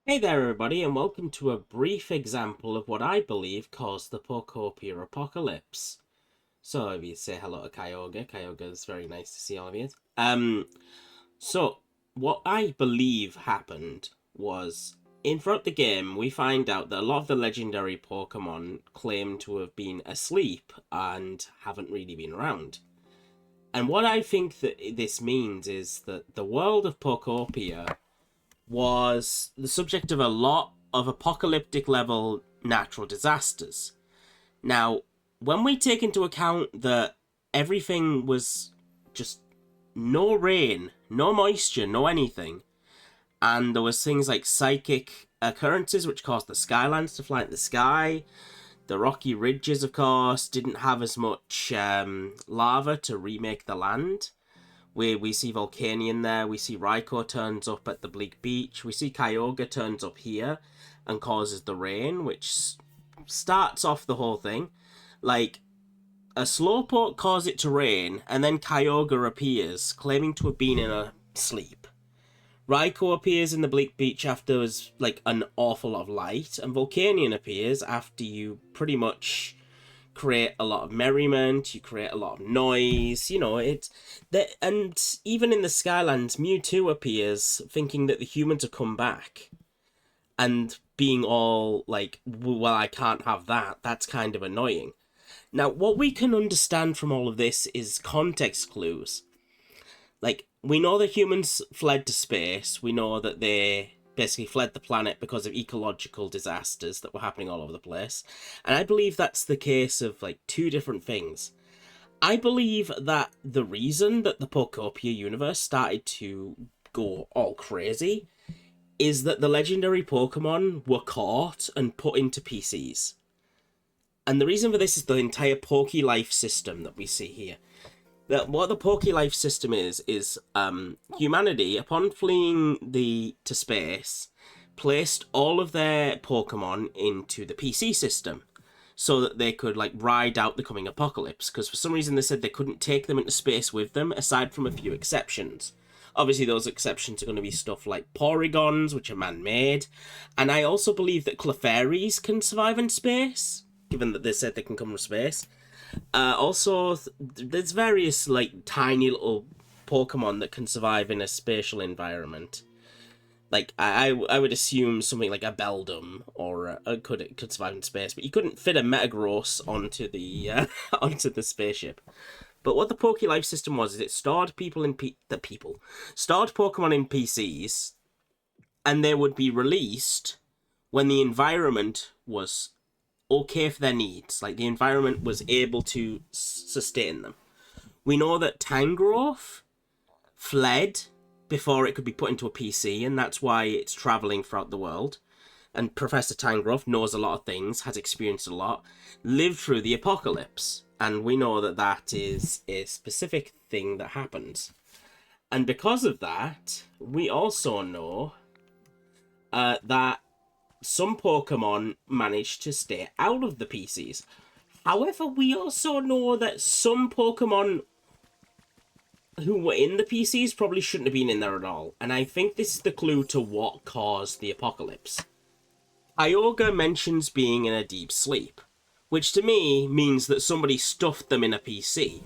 Hey there, everybody, and welcome to a brief example of what I believe caused the Pokopia Apocalypse. So, if you say hello to Kyogre is very nice to see all of you. So what I believe happened was throughout the game we find out that a lot of the legendary Pokemon claim to have been asleep and haven't really been around. And what I think that this means is that the world of Pokopia was the subject of a lot of apocalyptic level natural disasters. Now, when we take into account that everything was just no rain, no moisture, no anything, and there was things like psychic occurrences which caused the skylands to fly in the sky. The rocky ridges, of course, didn't have as much lava to remake the land. We see Volcanion there, we see Raikou turns up at the bleak beach, we see Kyogre turns up here and causes the rain, which starts off the whole thing. Like, a Slowpoke caused it to rain, and then Kyogre appears, claiming to have been in a sleep. Raikou appears in the bleak beach after there's like an awful lot of light, and Volcanion appears after you pretty much create a lot of merriment, you create a lot of noise, it's that. And even in the Skylands, Mewtwo appears thinking that the humans have come back and being all like, well, I can't have that, that's kind of annoying. Now, what we can understand from all of this is context clues. Like, we know that humans fled to space, we know that they basically fled the planet because of ecological disasters that were happening all over the place. And I believe that's the case of like two different things. I believe that the reason that the Pokopia universe started to go all crazy is that the legendary Pokemon were caught and put into PCs. And the reason for this is the entire Life system that we see here. That what the Life system is humanity, upon fleeing to space, placed all of their Pokemon into the PC system so that they could like ride out the coming apocalypse. Because for some reason they said they couldn't take them into space with them, aside from a few exceptions. Obviously, those exceptions are going to be stuff like Porygons, which are man-made, and I also believe that Clefairies can survive in space, given that they said they can come from space. Also, there's various like tiny little Pokemon that can survive in a spatial environment. Like I would assume something like a Beldum or could survive in space, but you couldn't fit a Metagross onto the onto the spaceship. But what the Life system was is it stored stored Pokemon in PCs, and they would be released when the environment was okay for their needs. Like the environment was able to sustain them. We know that Tangrowth fled before it could be put into a PC, and that's why it's traveling throughout the world. And Professor Tangrowth knows a lot of things, has experienced a lot, lived through the apocalypse, and we know that that is a specific thing that happens. And because of that, we also know that some Pokemon managed to stay out of the PCs. However, we also know that some Pokemon who were in the PCs probably shouldn't have been in there at all. And I think this is the clue to what caused the apocalypse. Kyogre mentions being in a deep sleep, which to me means that somebody stuffed them in a PC.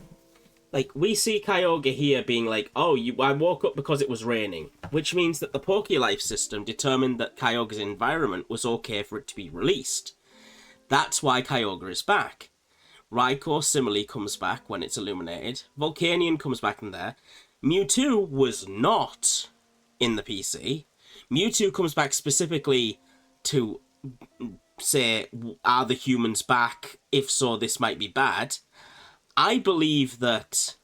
Like, we see Kyogre here being like, oh, I woke up because it was raining, which means that the Life system determined that Kyogre's environment was okay for it to be released. That's why Kyogre is back. Raikou similarly comes back when it's illuminated. Volcanion comes back in there. Mewtwo was not in the PC. Mewtwo comes back specifically to say, are the humans back? If so, this might be bad. I believe that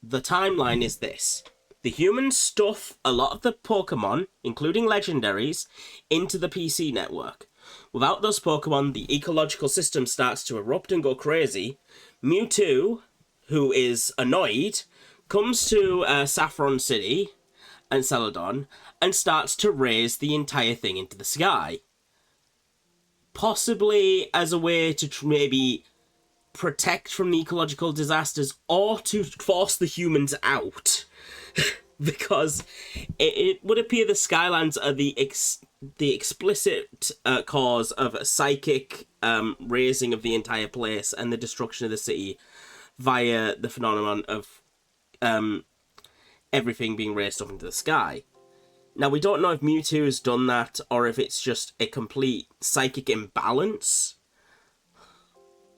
the timeline is this. The humans stuff a lot of the Pokemon, including legendaries, into the PC network. Without those Pokemon, the ecological system starts to erupt and go crazy. Mewtwo, who is annoyed, comes to Saffron City and Celadon and starts to raise the entire thing into the sky. Possibly as a way to maybe protect from the ecological disasters or to force the humans out. because it would appear the Skylands are the explicit cause of a psychic raising of the entire place and the destruction of the city via the phenomenon of everything being raised up into the sky. Now, we don't know if Mewtwo has done that or if it's just a complete psychic imbalance.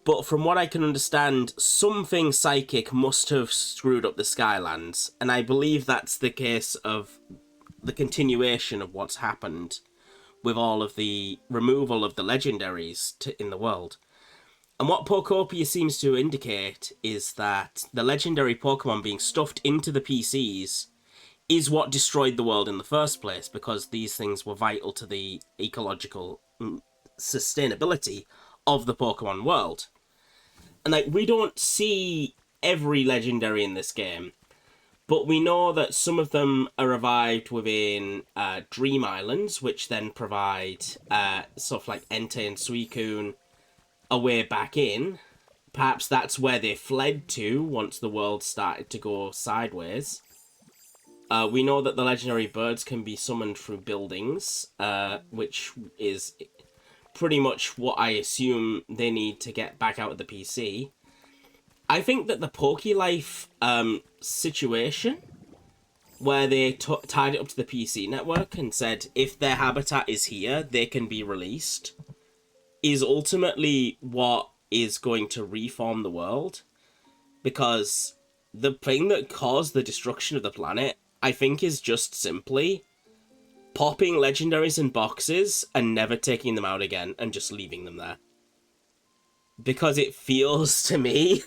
But from what I can understand, something psychic must have screwed up the Skylands. And I believe that's the case of the continuation of what's happened with all of the removal of the legendaries in the world. And what Pokopia seems to indicate is that the legendary Pokemon being stuffed into the PCs is what destroyed the world in the first place, because these things were vital to the ecological sustainability of the Pokemon world. And like, we don't see every legendary in this game, but we know that some of them are revived within Dream Islands, which then provide sort of like Entei and Suicune a way back in. Perhaps that's where they fled to once the world started to go sideways. We know that the legendary birds can be summoned through buildings, which is pretty much what I assume they need to get back out of the PC. I think that the Pokelife situation, where they tied it up to the PC network and said if their habitat is here, they can be released, is ultimately what is going to reform the world. Because the thing that caused the destruction of the planet, I think, is just simply popping legendaries in boxes and never taking them out again and just leaving them there. Because it feels to me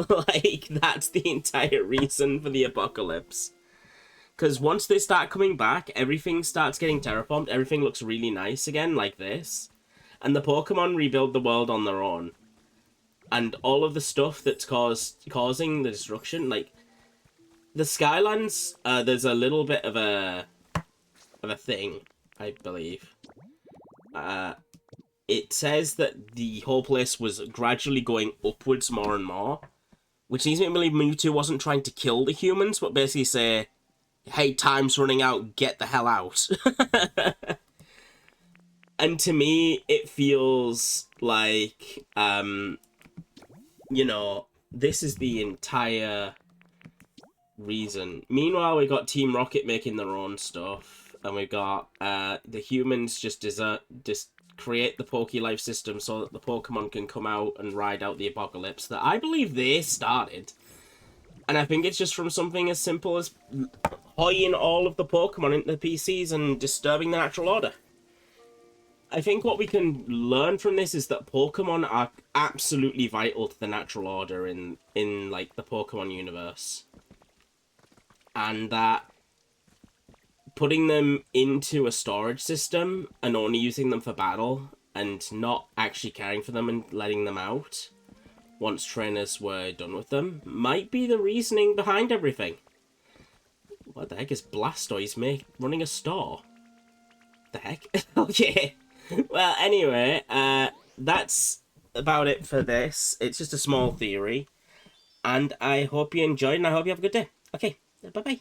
like that's the entire reason for the apocalypse. Because once they start coming back, everything starts getting terraformed, everything looks really nice again, like this. And the Pokemon rebuild the world on their own. And all of the stuff that's causing the destruction, like the Skylands, there's a little bit of a thing, I believe. It says that the whole place was gradually going upwards more and more, which leads me to believe Mewtwo wasn't trying to kill the humans, but basically say, hey, time's running out, get the hell out. And to me, it feels like, you know, this is the entire reason. Meanwhile, we got Team Rocket making their own stuff, and we got the humans just create the Pokelife system so that the Pokemon can come out and ride out the apocalypse that I believe they started. And I think it's just from something as simple as hoying all of the Pokemon into the PCs and disturbing the natural order. I think what we can learn from this is that Pokemon are absolutely vital to the natural order in like the Pokemon universe. And that putting them into a storage system and only using them for battle and not actually caring for them and letting them out once trainers were done with them might be the reasoning behind everything. What the heck is Blastoise running a store? The heck? Okay. Well, anyway, that's about it for this. It's just a small theory. And I hope you enjoyed, and I hope you have a good day. Okay, bye-bye.